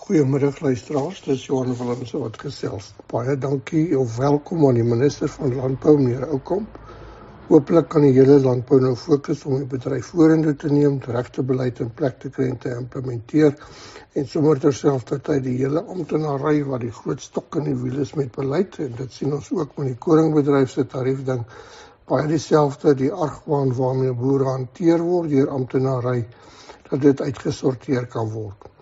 Goeiemiddag luisteraars, dis Johan Willemse wat gesels. Baie dankie of welkom aan die minister van Landbou, meneer Oukamp. Hooplik kan die hele landbou nou fokus om die bedryf vorentoe te neem, die regte beleid in plek te kry en te implementeer en sommer terselfdertyd die hele amptenary wat die groot stok in die wiel is met beleid, en dit sien ons ook met die koringbedryf se tariefding, baie dieselfde, die argwaan waarmee boere hanteer word deur amptenary, dat dit uitgesorteer kan word.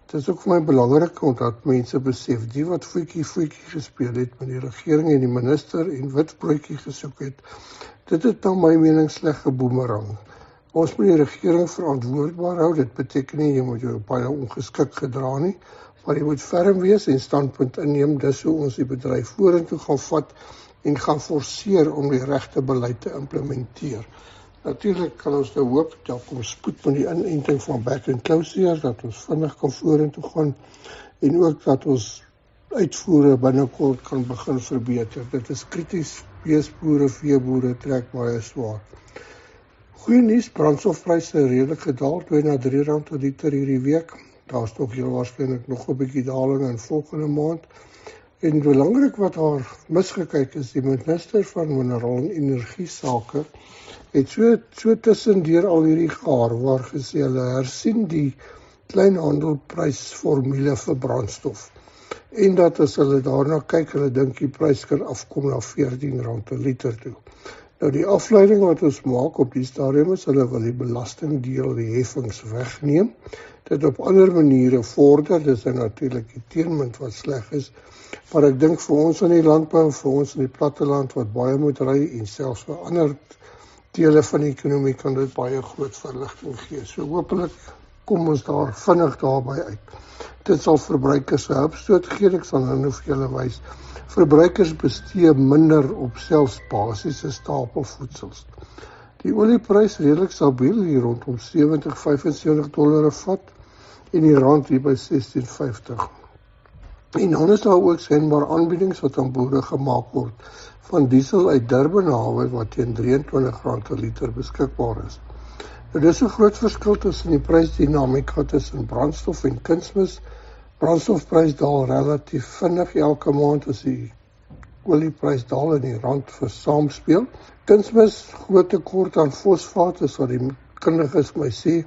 Het is ook vir my belangrik omdat mense besef, die wat voetjie gespeel het met die regering en die minister en wit broodjie gesoek het, dit het na my mening sleg geboomerang. Ons moet die regering verantwoordbaar hou, dit beteken nie jy moet jou baie ongeskik gedra nie, maar jy moet ferm wees en standpunt inneem, dis hoe ons die bedryf vorentoe gaan vat en gaan forceer om die regte beleid te implementeer. Natuurlik kan ons nou hoop, dat kom spoed met die inenting van back and closure, dat ons vinnig kan vorentoe gaan en ook dat ons uitvoere binnekort kan begin verbeter. Dit is krities, beesboere, veeboere trek baie swaar. Goeie nuus, brandstofpryse redelik gedaal, 2 na 3 rand per liter hierdie week. Daar is nog heel waarskynlik nog 'n bietjie daling in volgende maand. En belangrik wat daar misgekyk is, die minister van Mineraal en Energie Sake het so tussendeur al hierdie gaar waar gesê hulle hersien die kleinhandelprysformule vir brandstof. En dat as hulle daarna kyk, hulle dink die prys kan afkom na 14 rand per liter toe. Nou die afleiding wat ons maak op die stadium is, hulle wil die belastingdeel, die heffings wegneem, dit op ander maniere vorder, dis natuurlik die teenpunt wat sleg is, maar ek dink vir ons in die landbou, vir ons in die platteland wat baie moet ry en selfs vir ander dele van die ekonomie kan dit baie groot verligting gee. So hopelik kom ons daar vinnig daarby uit. Dit sal verbruikers 'n hupstoot gee, ek sal nou vir julle wys. Verbruikers bestee minder op selfs basiese stapelvoedsels. Die olieprys redelik stabiel hier rondom $70-75 'n vat en die rand hier by 16.50. En dan is daar ook skynbaar aanbiedings wat aan boere gemaak word van diesel uit Durban hawe wat teen 23 rand per liter beskikbaar is. Nou, dis 'n groot verskil tussen die prysdinamika tussen brandstof en kunsmis. Brandstofprys daal relatief vinnig elke maand as die olieprys daal en die rand versaamspeel. Kunsmis groot tekort aan fosfaat, is wat die kundiges my sê.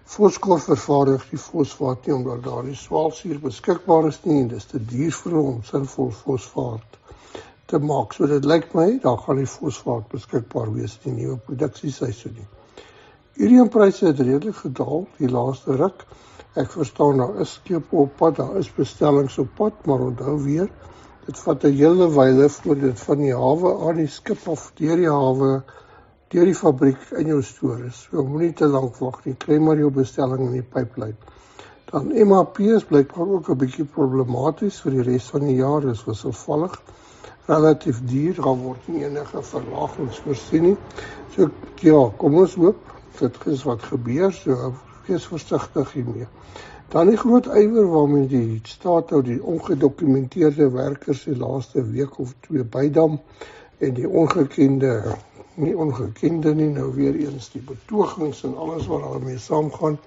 Foskor vervaardig die fosfaat nie omdat daar die swaalsuur beskikbaar is nie en dis te duur vir hom sinvol fosfaat te maak. So dit lyk my, daar gaan die fosfaat beskikbaar wees in die nuwe produksieseisoen nie. Uriumpryse het redelik gedaal die laaste ruk. Ek verstaan, daar is skepe op pad, daar is bestellings op pad, maar onthou weer, dit vat 'n hele wyle voor dit van die hawe aan die skip of deur die hawe, deur die fabriek in jou stoor is. So moenie te lank wag nie, kry maar jou bestelling in die pipeline. Dan MAP is blykbaar ook 'n bietjie problematies vir die res van die jaar, is wisselvallig, relatief duur, daar word nie enige verlagings voorsien nie. So ja, kom ons hoop, dit is wat gebeur, so wees versigtig hiermee. Dan die groot ywer waarmee die staat nou die ongedokumenteerde werkers die laaste week of 2 bydam en die nie ongekende nie, nou weer eens die betogings en alles wat daarmee saamgaan,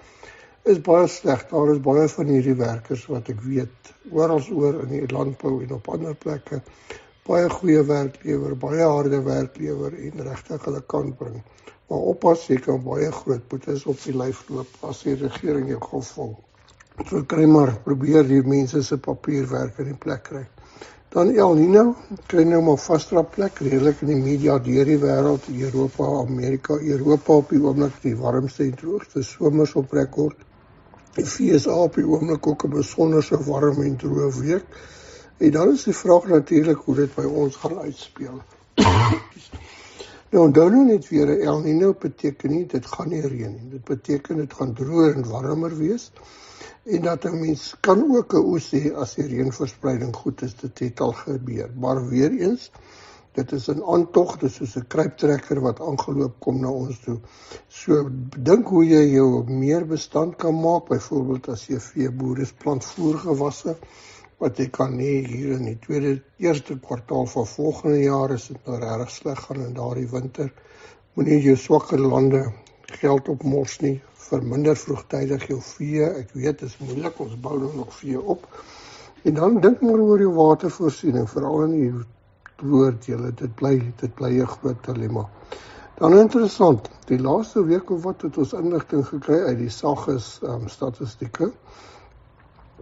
is baie sleg. Daar is baie van hierdie werkers wat ek weet, oor in die landbou en op ander plekke, baie goeie werklewer, baie harde werklewer en regtig hulle kan bring. Maar oppas, jy kan baie groot boetes op die lyf loop as die regering jou gaan vang. So kry maar, probeer die mense se papierwerk in die plek kry. Dan El Nino, kry nou maar vaste plek, redelik in die media deur die wêreld, Europa, Amerika, Europa op die oomblik die warmste en droogste somers op rekord. Die VSA op die oomblik ook 'n besonderse warm en droë week. En dan is die vraag natuurlik hoe dit by ons gaan uitspeel. Nou, onthou nou net weer, El Nino beteken nie, dit gaan nie reën nie. Dit beteken, dit gaan droër en warmer wees. En dat 'n mens kan ook 'n oes hê as die reënverspreiding goed is, dit het al gebeur. Maar weer eens, dit is 'n aantog, dit is soos 'n kruiptrekker wat aangeloop kom na ons toe. So, dink hoe jy jou meer bestand kan maak, byvoorbeeld as jy veeboer is, plant voergewasse, wat jy kan hê hier in die eerste kwartaal van volgende jaar, is dit nou regtig sleg gaan in daardie winter. Moenie jou swakker lande geld opmors nie, verminder vroegtydig jou vee. Ek weet, dit is moeilik, ons bou nou nog vee op. En dan dink maar oor jou watervoorsiening, veral in die woorddele, dit bly 'n groot dilemma. Dan interessant, die laaste week of wat het ons inligting gekry uit die SAGIS statistieke.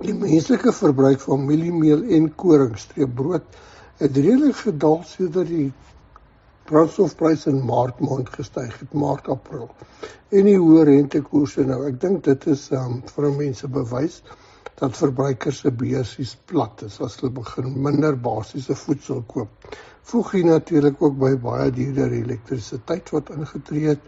Die menslike verbruik van mieliemeel en koringstreepbrood het redelik gedaal sedert die brandstofprys in Maart maand gestyg het, Maart, April. En die hoë rentekoerse nou, ek dink dit is vir mense bewys dat verbruikers se beursies plat is as hulle begin minder basiese voedsel koop. Voeg hier natuurlik ook by baie duurder elektrisiteit wat ingetree het,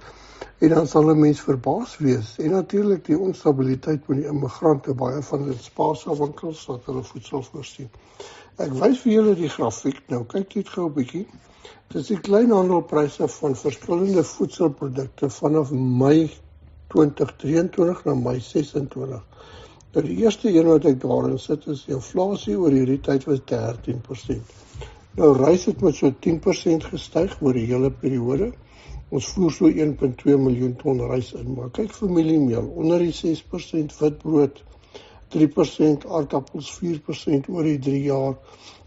en dan sal 'n mens verbaas wees. En natuurlik die onstabiliteit met die immigrante, baie van die spaarwinkels wat hulle voedsel voorsien. Ek wys vir julle die grafiek nou, kyk dit gou 'n bietjie. Dit is die kleinhandelpryse van verskillende voedselprodukte vanaf Mei 2023 na Mei 26. Nou die eerste een wat ek daarin sit is die inflasie oor hierdie tyd was 13%. Nou rys het met so 10% gestyg oor die hele periode. Ons voer so 1,2 miljoen ton rys in, maar kyk familiemeel, onder die 6%, witbrood 3%, aardappels 4% oor die 3 jaar,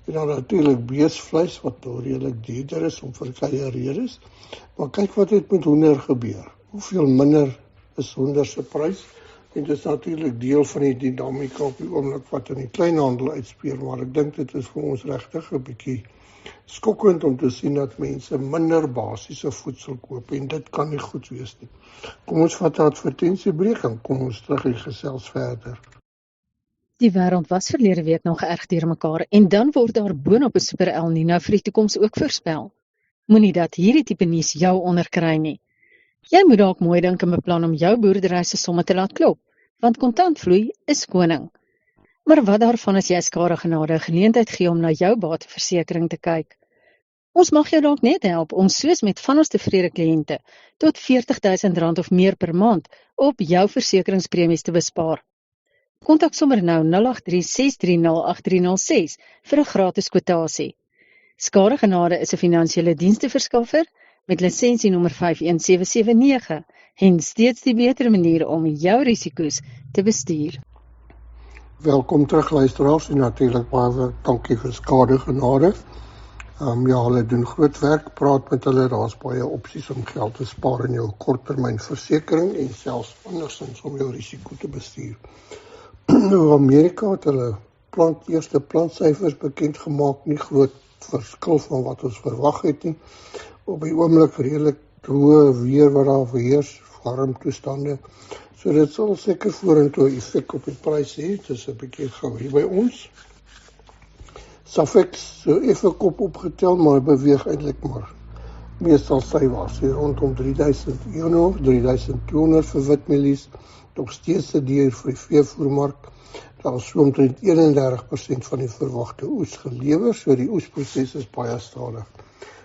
en dan natuurlik beesvleis wat nou redelik duurder is om verskeie redes. Maar kyk wat het met hoender gebeur. Hoeveel minder is hoender se prys? En dit is natuurlik deel van die dinamika op die oomblik wat in die kleinhandel uitspeel, maar ek dink dit is vir ons regtig 'n bietjie skokkend om te sien dat mense minder basiese voedsel koop, en dit kan nie goed wees nie. Kom ons vat 'n advertensiebreek en kom ons terug en gesels verder. Die wêreld was verlede week nog erg deurmekaar en dan word daar boonop 'n super El Niño vir die toekoms ook voorspel. Moenie dat hierdie tipe nuus jou onderkry nie. Jy moet dalk mooi dink en beplan om jou boerdery se somme te laat klop, want kontantvloei is koning. Maar wat daarvan as jy skare genade 'n geleentheid gee om na jou bateversekering te kyk? Ons mag jou dalk net help om soos met van ons tevrede kliënte tot R40,000 of meer per maand op jou versekeringspremies te bespaar. Kontak sommer nou 083-630-8306 vir 'n gratis kwotasie. Skare genade is 'n finansiële diensteverskaffer met lisensienommer 51779 en steeds die beter manier om jou risiko's te bestuur. Welkom terug luisteraars en natuurlik baie dankie vir Skare Genade. Ja, hulle doen groot werk, praat met hulle, daar's baie opsies om geld te spaar in jou korttermynversekering en selfs andersins om jou risiko te bestuur. Nou Amerika het hulle eerste plantsyfers bekend gemaak, nie groot verskil van wat ons verwag het nie. Op die oomblik redelik droë weer wat daar heers, warm toestande. So dit sal seker vorentoe 'n effek op die pryse hê. Dit is 'n bietjie gou hier by ons. Safex so effe kop opgetel, maar beweeg eintlik maar meestal sywaarts, rondom 3100, 3200 vir witmielies, nog steeds 'n duur vir die veevoermark. Daar is so omtrent 31% van die verwagte oes gelewer, so die oesproses is baie stadig.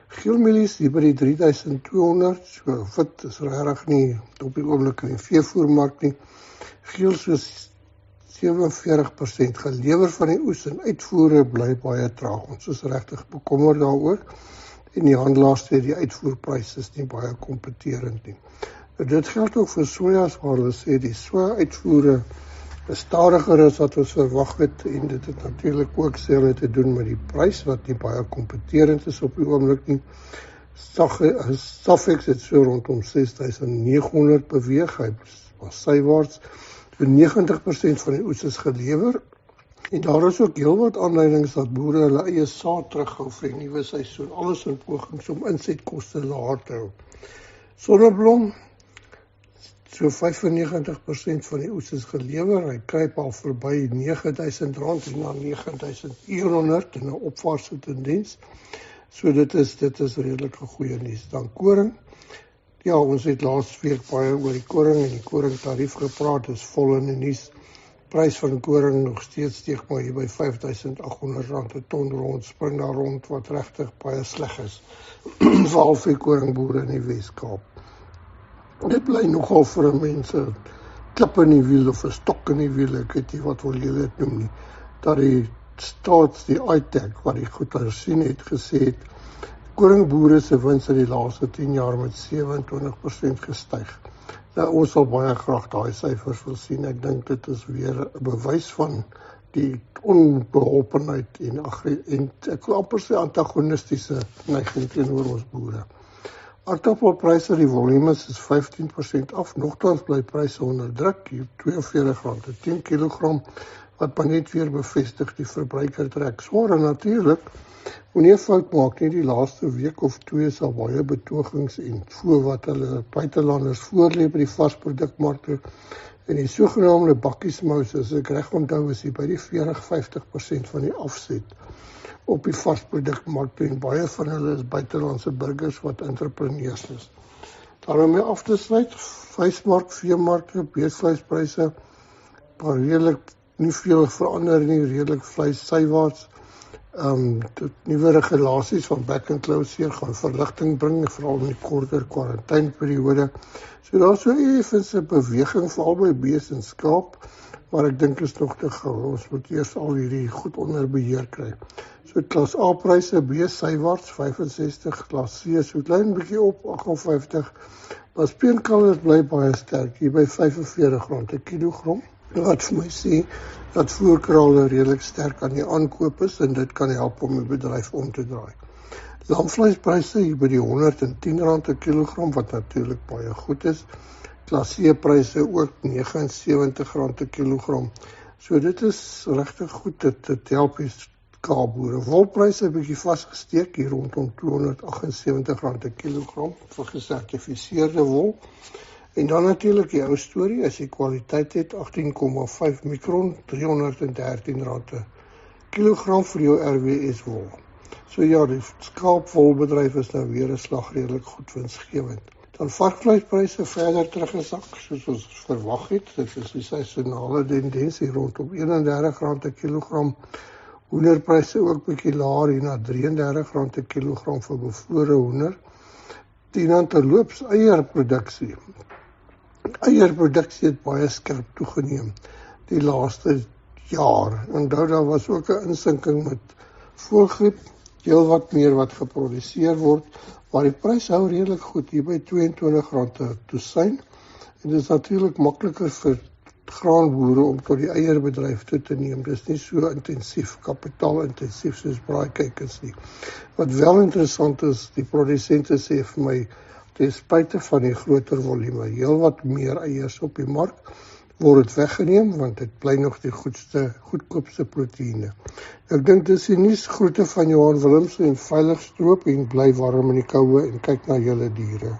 Geelmielies hier by die 3200, so wit is regtig nie op die oomblik in die veevoermark nie. Geel soos 47% gelewer van die oes en uitvoere bly baie traag. Ons is regtig bekommerd daaroor. En die handelaars sê die uitvoerpryse is nie baie kompeterend nie. Dit geld ook vir sojas waar hulle sê die soja uitvoere stadiger is wat ons verwag het en dit het natuurlik ook sê te doen met die prys wat nie baie kompeterend is op die oomblik nie. Safex het so rondom 6900 beweeg, hy was sywaarts. 90% van die oes is gelewer en daar is ook heelwat aanleidings dat boere hulle eie saad terughou vir die nuwe seisoen, alles in pogings om insetkoste laag te hou. Sonneblom, so 95% van die oes is gelewer, hy kruip al verby R9000 en na 9100 in 'n opwaartse tendens. So dit is redelik 'n goeie nuus. Dan koring. Ja, ons het laas week baie oor die koring en die koringtarief gepraat, dis vol in die nuus. Prys van koring nog steeds steeg maar hier by R5800 'n ton rond, spring daar rond wat regtig baie sleg is. Veral vir koringboere in die Wes-Kaap. Dit bly nogal vir mense klip in die wiel of 'n stok in die wiel, ek weet nie wat wil julle dit noem nie. Dat die ITAC wat die goed hersien het gesê koringboere se wins in die laaste 10 jaar met 27% gestyg. Nou, ons sal baie graag daai syfers wil sien. Ek dink dit is weer 'n bewys van die onbeholpenheid en ek wil amper sê antagonistiese neiging teenoor ons boere. Aardappelpryse, die volumes is 15% af, nogtans bly pryse onder druk, hier R42 10 kg, wat maar net weer bevestig die verbruiker trek swaar. En natuurlik, moenie 'n fout maak nie, die laaste week of twee sal baie betogings en wat hulle buitelanders voorlê by die varsprodukmarkte en die sogenaamde bakkiesmous, as ek reg onthou, is by die 40-50% van die afset op die varsprodukmarkte en baie van hulle is buitelandse burgers wat entrepreneurs is. Daarom mee af te sluit, vleismark, veemarkte, beesvleispryse, maar redelik nie veel verander nie, redelik vleis sywaarts. Nuwe regulasies van back and closure gaan verligting bring, veral in die korter kwarantyneperiode. So daar is so effens 'n beweging vir albei bees en skaap, maar ek dink is nog te gou. Ons moet eers al hierdie goed onder beheer kry. So klas A pryse, bees sywaarts 65, klas C so klein bietjie op 58, maar speenkalvers bly baie sterk hier by R45 per kilogram. Wat vir my sê dat voerkrale redelik sterk aan die aankoop is en dit kan help om die bedryf om te draai. Lamvleispryse hier by die R110 per kilogram, wat natuurlik baie goed is. Klas C pryse ook R79 per kilogram. So dit is regtig goed, dit help die skaapboere. Wolpryse bietjie vasgesteek hier rondom R278 per kilogram vir gesertifiseerde wol. En dan natuurlik die ou storie, as jy kwaliteit het, 18,5 mikron, R313 per kilogram vir jou RWS wol. So ja, die skaapwolbedryf is nou weer 'n slag redelik goed winsgewend. Dan varkvleispryse verder teruggesak, soos ons verwag het. Dit is die seisonale tendensie rondom R31 per kilogram. Hoenderpryse ook bietjie laer hier na R33 per kilogram vir bevore hoender. Dan terloops eierproduksie. Eierproduksie het baie skerp toegeneem die laaste jaar. Onthou daar was ook 'n insinking met voëlgriep, heel wat meer wat geproduseer word, maar die prys hou redelik goed hier by R22 per dosyn. En dit is natuurlik makliker vir graanboere om tot die eierbedryf toe te neem. Dit is nie so intensief, kapitaalintensief soos braaikykers nie. Wat wel interessant is, die produsente sê vir my, ten spyte van die groter volume, heel wat meer eiers op die mark, word dit weggeneem, want dit bly nog die goedkoopste proteïene. Ek dink dis die nuus. Groete van Johan Willemse en veilig stroop en bly warm in die koue en kyk na julle diere.